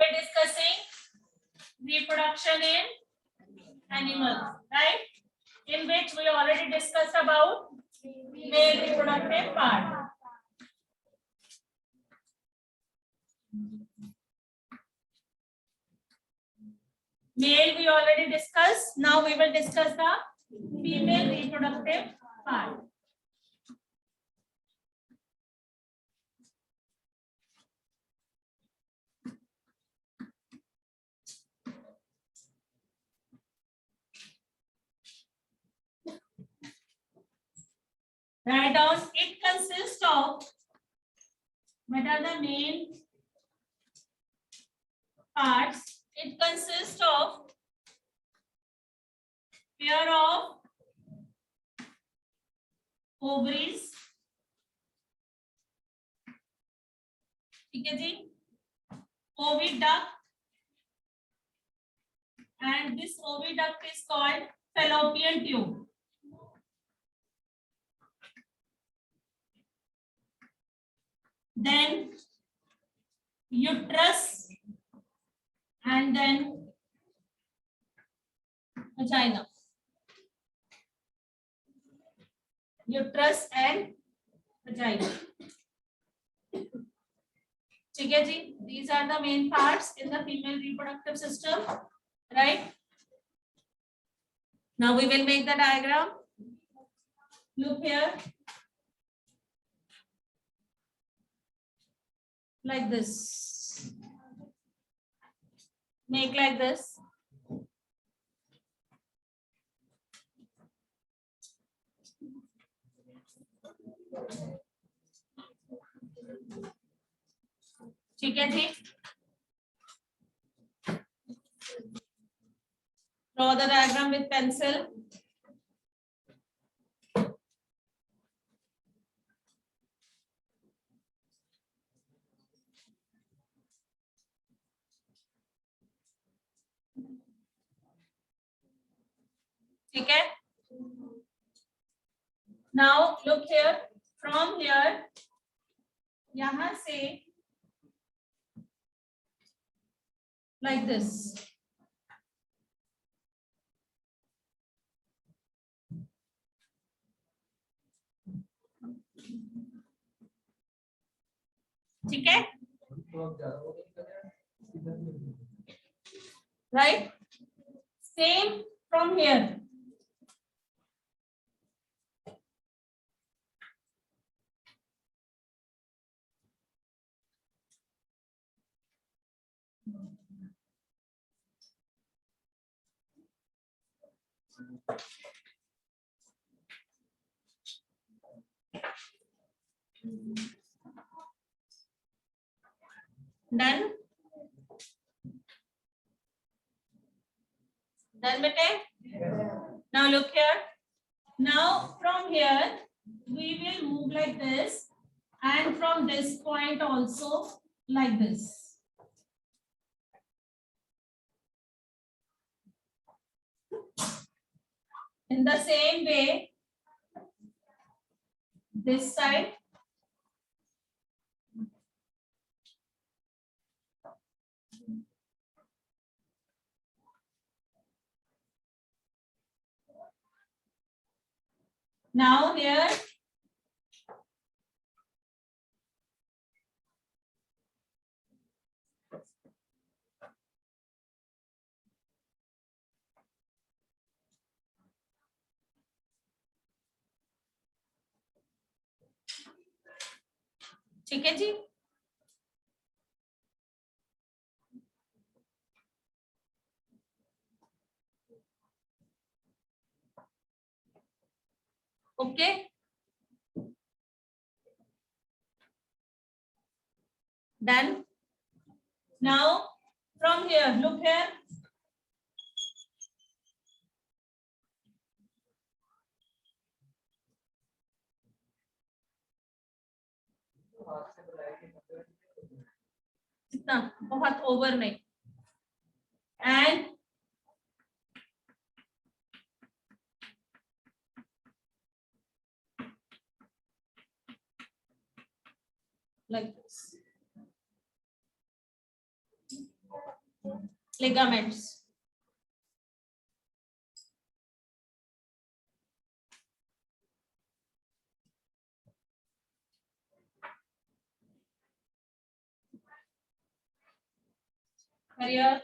we're discussing reproduction in animals, right? In which we already discussed about male reproductive part. Male we already discussed. Now we will discuss the female reproductive part. Write down. It consists of, what are the main parts? It consists of pair of ovaries, ठीक है जी, oviduct, and this oviduct is called fallopian tube. Then uterus, and then vagina. Uterus and vagina. ठीक है जी, these are the main parts in the female reproductive system, right? Now we will make the diagram. Look here. Like this. Make like this. ठीक है जी. Draw the diagram with pencil. ठीक है. Now look here. From here, यहाँ से like this. ठीक है. Right. Same from here. Done. Done, bete? Now look here. Now from here we will move like this, and from this point also like this. In the same way, this side. Now here, ठीक है जी. Okay. Done. Now from here, look here. इतना बहुत over नहीं. And like this. ligaments. Here.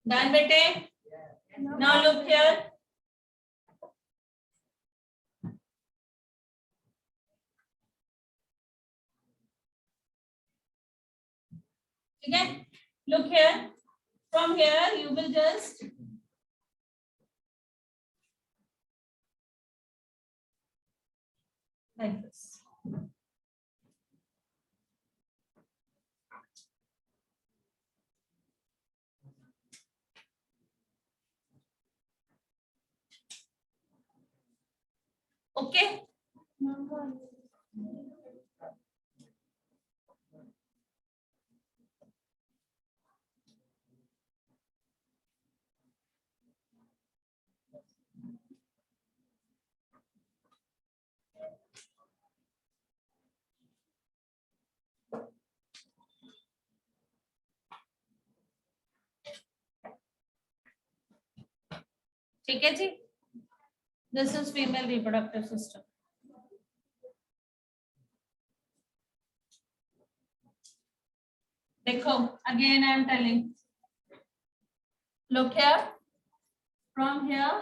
Done, bete? Now look here. Okay, look here. From here, you will just like this. Okay. ठीक है जी. This is female reproductive system. देखो, again I am telling. Look here. From here.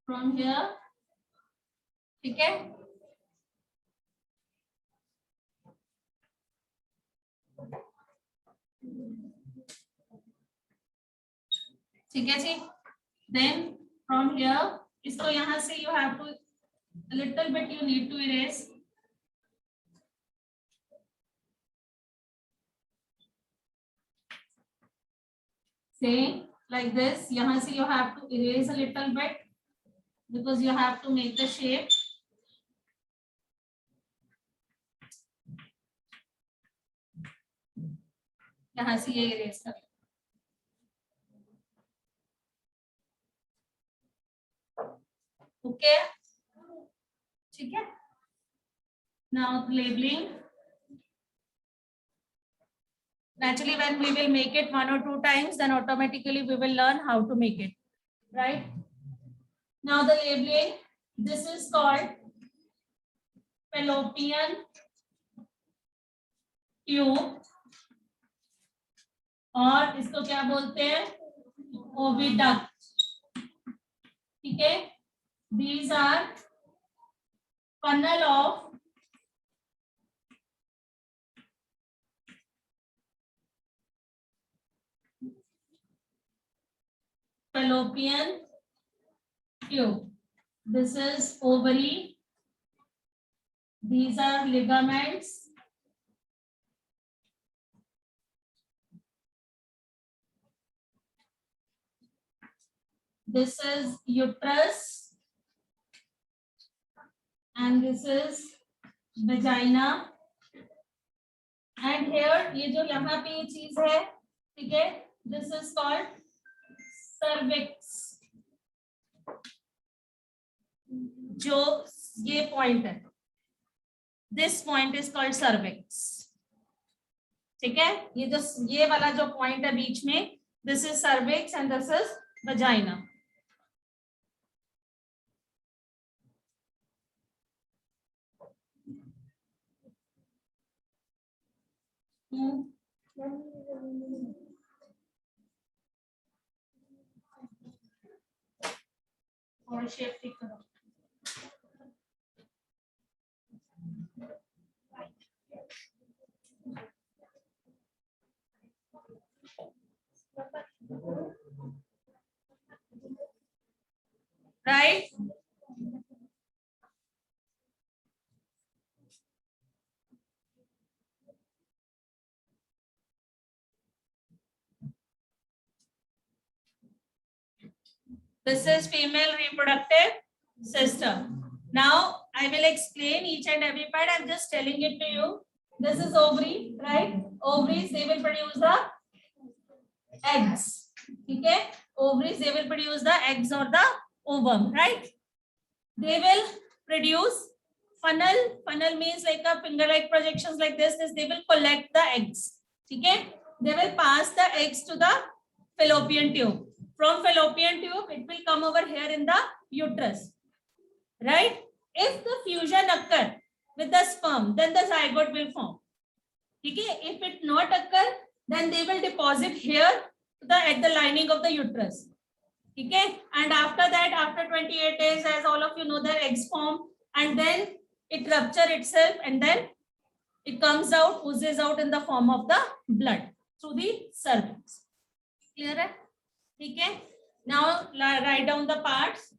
From here. ठीक है. ठीक है जी. Then from here, इसको यहाँ से you have to a little bit you need to erase. Say like this. यहाँ से you have to erase a little bit because you have to make the shape. यहाँ से ये erase कर. Okay. ठीक है. Now labeling. Naturally, when we will make it 1 or 2 times, then automatically we will learn how to make it. Right? Now the labeling. This is called fallopian tube. और इसको क्या बोलते हैं? ओविडक्ट. ठीक है. These are funnel of fallopian tube. This is ovary. These are ligaments. This is uterus. And this is vagina. And here ये जो यहाँ पे ये चीज है, ठीक है, this is called cervix. जो ये point है, this point is called cervix. ठीक है. ये जो ये वाला जो point है बीच में, this is cervix and this is vagina. और शेप ठीक करो. right? This is female reproductive system. Now I will explain each and every part. I'm just telling it to you. This is ovary, right? Ovaries, they will produce the eggs. Okay? Ovaries, they will produce the eggs or the ovum, right? They will produce funnel. Funnel means like a finger-like projections like this. They will collect the eggs. Okay? They will pass the eggs to the fallopian tube. From fallopian tube, it will come over here in the uterus. Right? If the fusion occur with the sperm, then the zygote will form. Okay? If it not occur, then they will deposit here at the lining of the uterus. Okay? And after that, after 28 days, as all of you know, the eggs form and then it rupture itself and then it comes out, oozes out in the form of the blood through the cervix. Clear? Okay? Now write down the parts.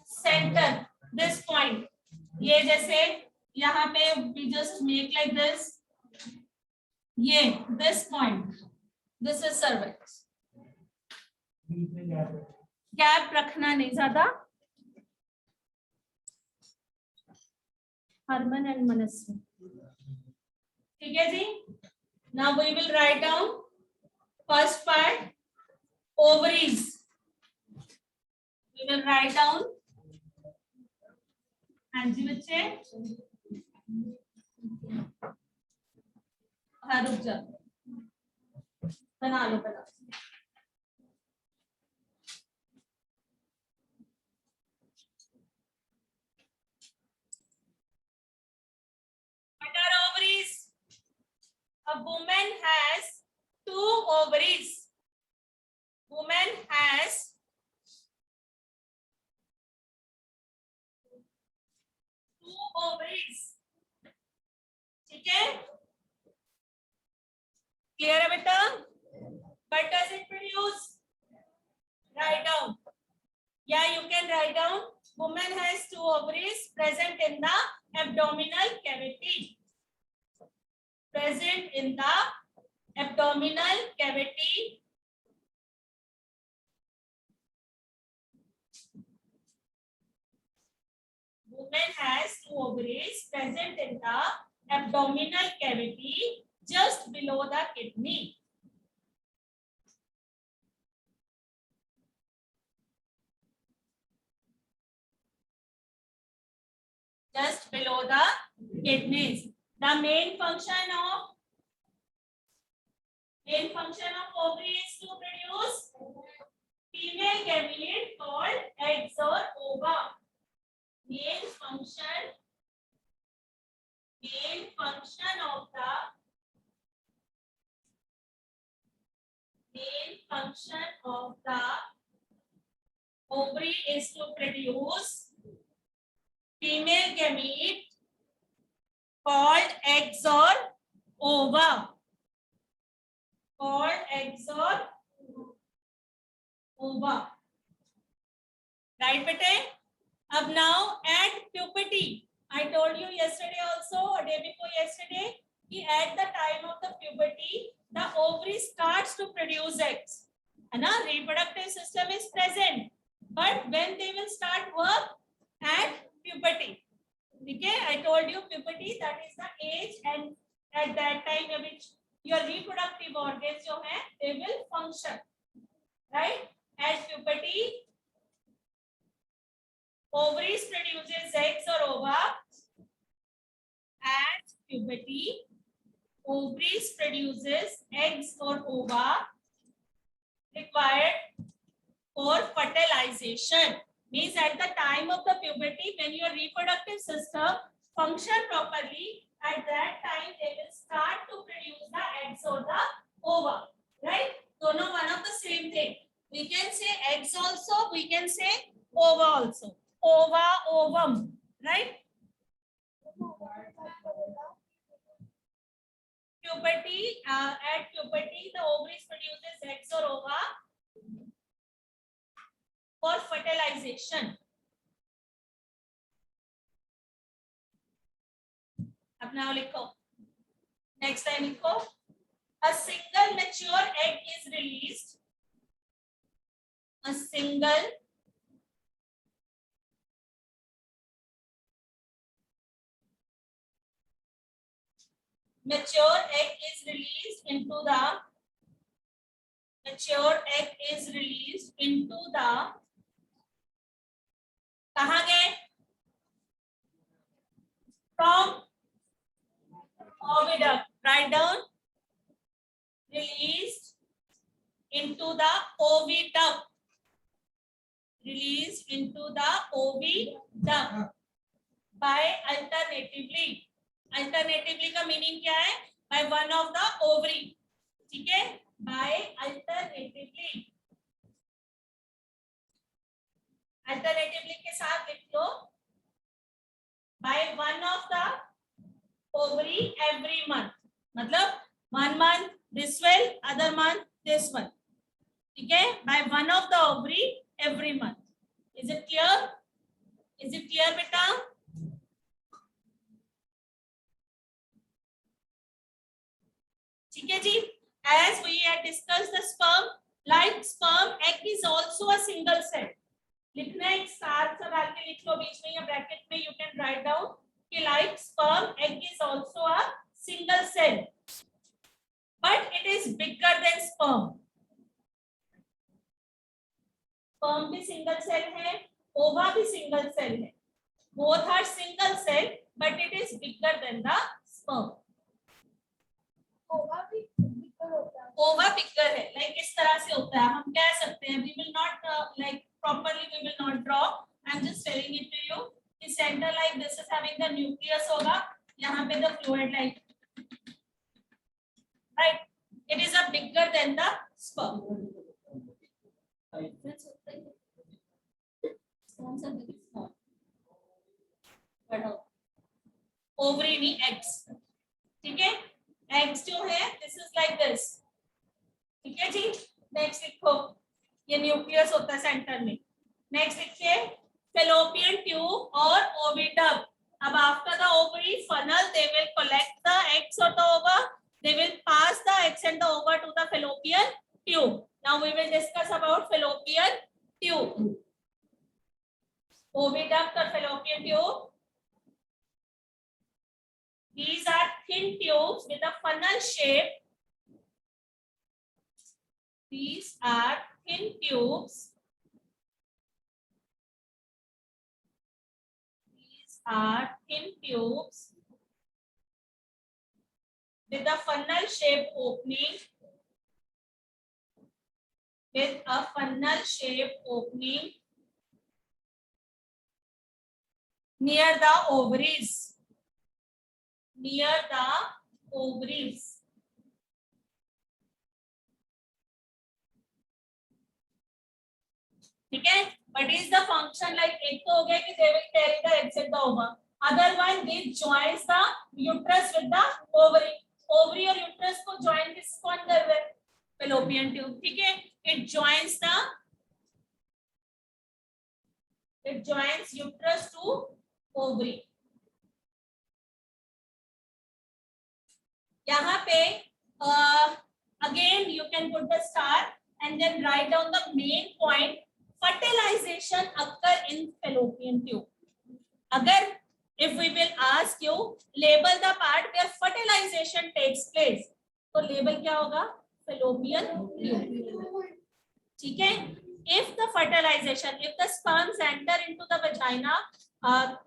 Center, this point, ये जैसे यहाँ पे we just make like this. ये this point, this is cervix. Gap रखना नहीं ज्यादा. Harman and मनस्वी. ठीक है जी. Now we will write down first part, ovaries. We will write down. हाँ जी बच्चे. हाँ रुक जा. बना लो बना. What are ovaries? A woman has 2 ovaries. Woman has 2 ovaries. ठीक है? Clear है बेटा? What does it produce? Write down. Yeah, you can write down. Woman has 2 ovaries present in the abdominal cavity. Present in the abdominal cavity. Woman has 2 ovaries present in the abdominal cavity just below the kidney. Just below the kidneys. The main function of ovary is to produce female gamete called eggs or ova. Main function of the ovary is to produce female gamete called eggs or ova. Called eggs or ova. Right, bete? Ab now at puberty. I told you yesterday also, or day before yesterday, at the time of the puberty, the ovary starts to produce eggs. And our reproductive system is present. But when they will start work? At puberty. Okay, I told you puberty, that is the age, and at that time which your reproductive organs जो है, they will function. Right? At puberty, ovaries produces eggs or ova. At puberty, ovaries produces eggs or ova required for fertilization. Means at the time of the puberty, when your reproductive system function properly, at that time they will start to produce the eggs or the ova. Right? Dono one of the same thing. We can say eggs also, we can say ova also. Ova, ovum, right? Puberty, at puberty, the ovaries produces eggs or ova for fertilization. अब now लिखो, next time लिखो, a single mature egg is released. A single mature egg is released into the कहाँ गए? From oviduct. Write down. Released into the oviduct. Released into the oviduct by alternatively. Alternatively का meaning क्या है? By one of the ovary. ठीक है? By alternatively. Alternatively के साथ लिख लो. By one of the ovary every month. मतलब one month this well, other month this one. ठीक है? By one of the ovary every month. Is it clear? Is it clear, बेटा? ठीक है जी? As we had discussed the sperm, like sperm, egg is also a single cell. लिखना है, एक star सा डाल के लिख लो बीच में या ब्रैकेट में. You can write down कि like sperm, egg is also a single cell, but it is bigger than sperm. Sperm भी single cell है, ova भी single cell है. Both are single cell, but it is bigger than the sperm. ओवा बिगर है, like इस तरह से होता है. हम कह सकते हैं, we will not like properly we will not draw. I'm just telling it to you. The center like this is having the nucleus होगा, यहाँ पे the fluid like, right? It is a bigger than the sperm. Ovary नहीं, eggs. ठीक है? Eggs जो है, this is like this. ठीक है जी? नेक्स्ट लिखो, ये न्यूक्लियस होता है सेंटर में. नेक्स्ट लिखिए fallopian tube और oviduct. अब after the ovary funnel, they will collect the eggs or the ova. They will pass the eggs and the ova to the fallopian tube. Now we will discuss about fallopian tube. Oviduct or fallopian tube. These are thin tubes with a funnel shape. These are thin tubes. These are thin tubes with a funnel shape opening. With a funnel shape opening near the ovaries. Near the ovaries. ठीक है? What is the function? like एक तो हो गया कि they will carry the eggs and the ova. Other one, they joins the uterus with the ovary. Ovary और uterus को join किसको अंदर है? Fallopian tube. ठीक है? It joins uterus to ovary. यहाँ पे again you can put the star and then write down the main point. Fertilization occur in fallopian tube. अगर if we will ask you label the part where fertilization takes place, तो label क्या होगा? fallopian tube. ठीक है? If the fertilization, if the sperms enter into the vagina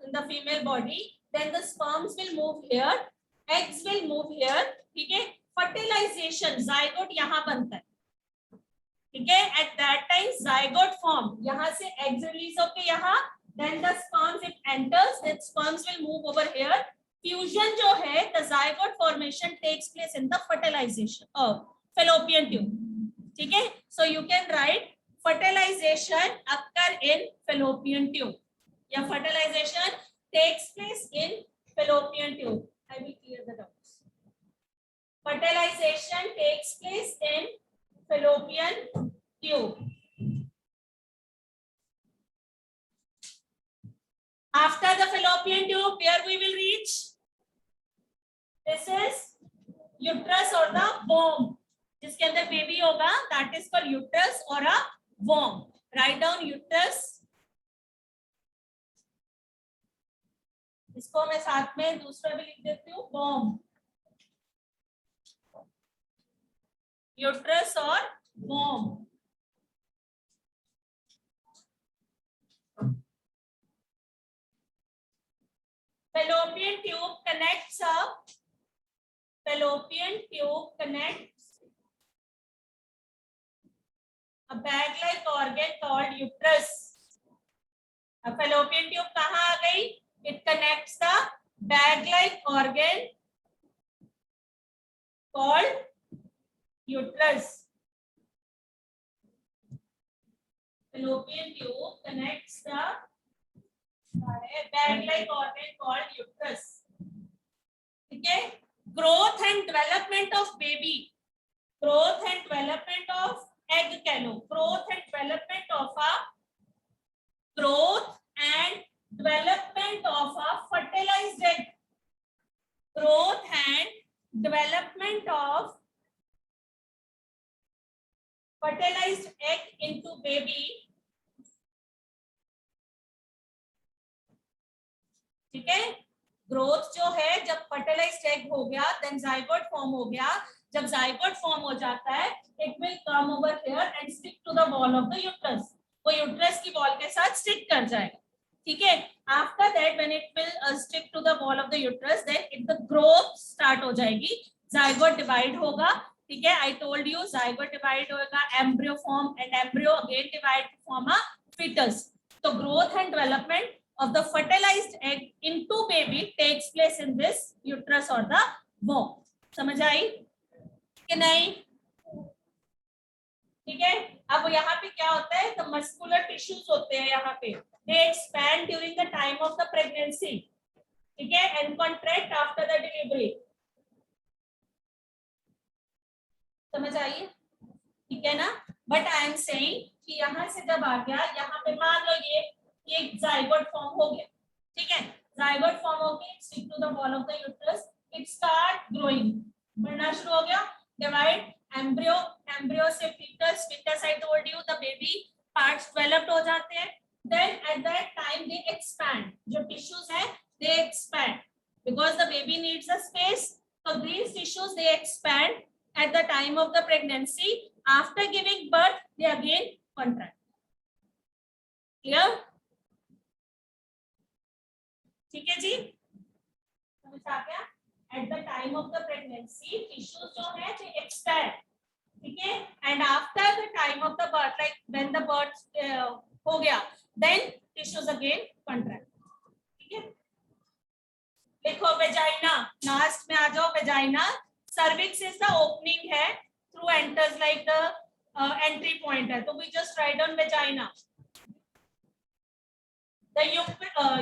in the female body, then the sperms will move here, eggs will move here. ठीक है? fertilization zygote यहाँ बनता है. ठीक है? at that time zygote form, यहाँ से eggs release होके यहाँ, then the sperms it enters, then sperms will move over here. fusion जो है, the zygote formation takes place in the fertilization of fallopian tube. ठीक है? so you can write fertilization occur in fallopian tube. Yeah, fertilization takes place in fallopian tube. I will clear the doubts. Fertilization takes place in fallopian tube. After the fallopian tube, where we will reach? This is uterus or the womb. जिसके अंदर baby होगा, that is called uterus or a womb. Write down uterus. इसको मैं साथ में दूसरा भी लिख देती हूँ, womb. Uterus or womb. Fallopian tube connects a bag-like organ called uterus. अब fallopian tube कहाँ आ गई? It connects the bag-like organ called uterus. Fallopian tube connects the bag-like organ called uterus. ठीक है? Growth and development of baby. Growth and development of egg कह लो. Growth and development of a fertilized egg. Growth and development of fertilized egg into baby. ठीक है? Growth जो है जब fertilised egg हो गया, देन जाइगोट फॉर्म हो गया. जब जाइगोट फॉर्म हो जाता है, it will come over here and stick to the wall of the uterus. वो यूट्रस की वॉल के साथ स्टिक कर जाएगा. ठीक है? After that when it will stick to the wall of the uterus, then it the growth start हो जाएगी. जाइगोट डिवाइड होगा. ठीक है? I told you zygote divide होगा, embryo form, and embryo again divide to form a fetus. तो growth and development of the fertilized egg into baby takes place in this uterus or the womb. समझ आई कि नहीं? ठीक है? अब यहाँ पे क्या होता है? The muscular tissues होते हैं यहाँ पे. They expand during the time of the pregnancy. ठीक है? And contract after the delivery. समझ आई? ठीक है ना? But I am saying कि यहाँ से जब आ गया, यहाँ पे मान लो ये जाइगोट फॉर्म हो गया. ठीक है? जाइगोट फॉर्म हो गया, stick to the wall of the uterus, it start growing, बढ़ना शुरू हो गया. डिवाइड, एम्ब्रियो से fetus, fetus I told you the baby parts developed हो जाते हैं. Then at that time they expand. जो टिश्यूज है they expand because the baby needs a space. So these tissues they expand at the time of the pregnancy. After giving birth, they again contract. Clear? ठीक है जी? समझ आ गया? At the time of the pregnancy, tissues जो है they expand. ठीक है? And after the time of the birth, like when the birth हो गया, then tissues again contract. ठीक है? देखो वेजाइना, लास्ट में आ जाओ. Vagina, cervix is the opening है, through enters like the entry point है, तो we just write down vagina. The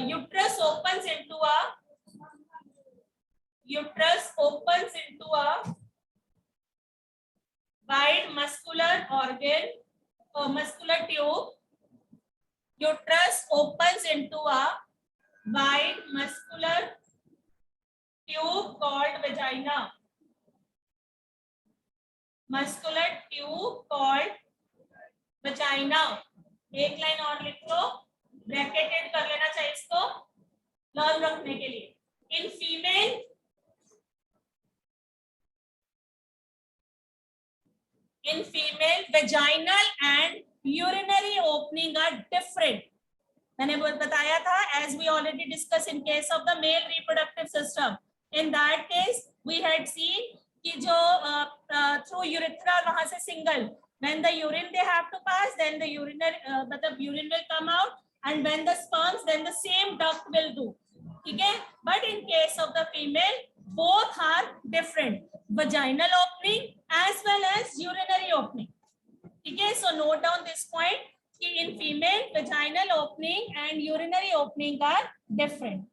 uterus opens into a wide muscular organ, muscular tube. Uterus opens into a wide muscular tube called vagina. Muscular tube called vagina. एक line और लिख लो, bracketed कर लेना चाहिए इसको learn रखने के लिए. In female vaginal and urinary opening are different. मैंने बताया था, as we already discussed in case of the male reproductive system. In that case we had seen कि जो through urethra वहां से single, when the urine they have to pass, then the मतलब urine will come out, and when the sperms, then the same duct will do. ठीक है? But in case of the female, both are different, vaginal opening as well as urinary opening. ठीक है? Okay, so note down this point. In female, vaginal opening and urinary opening are different.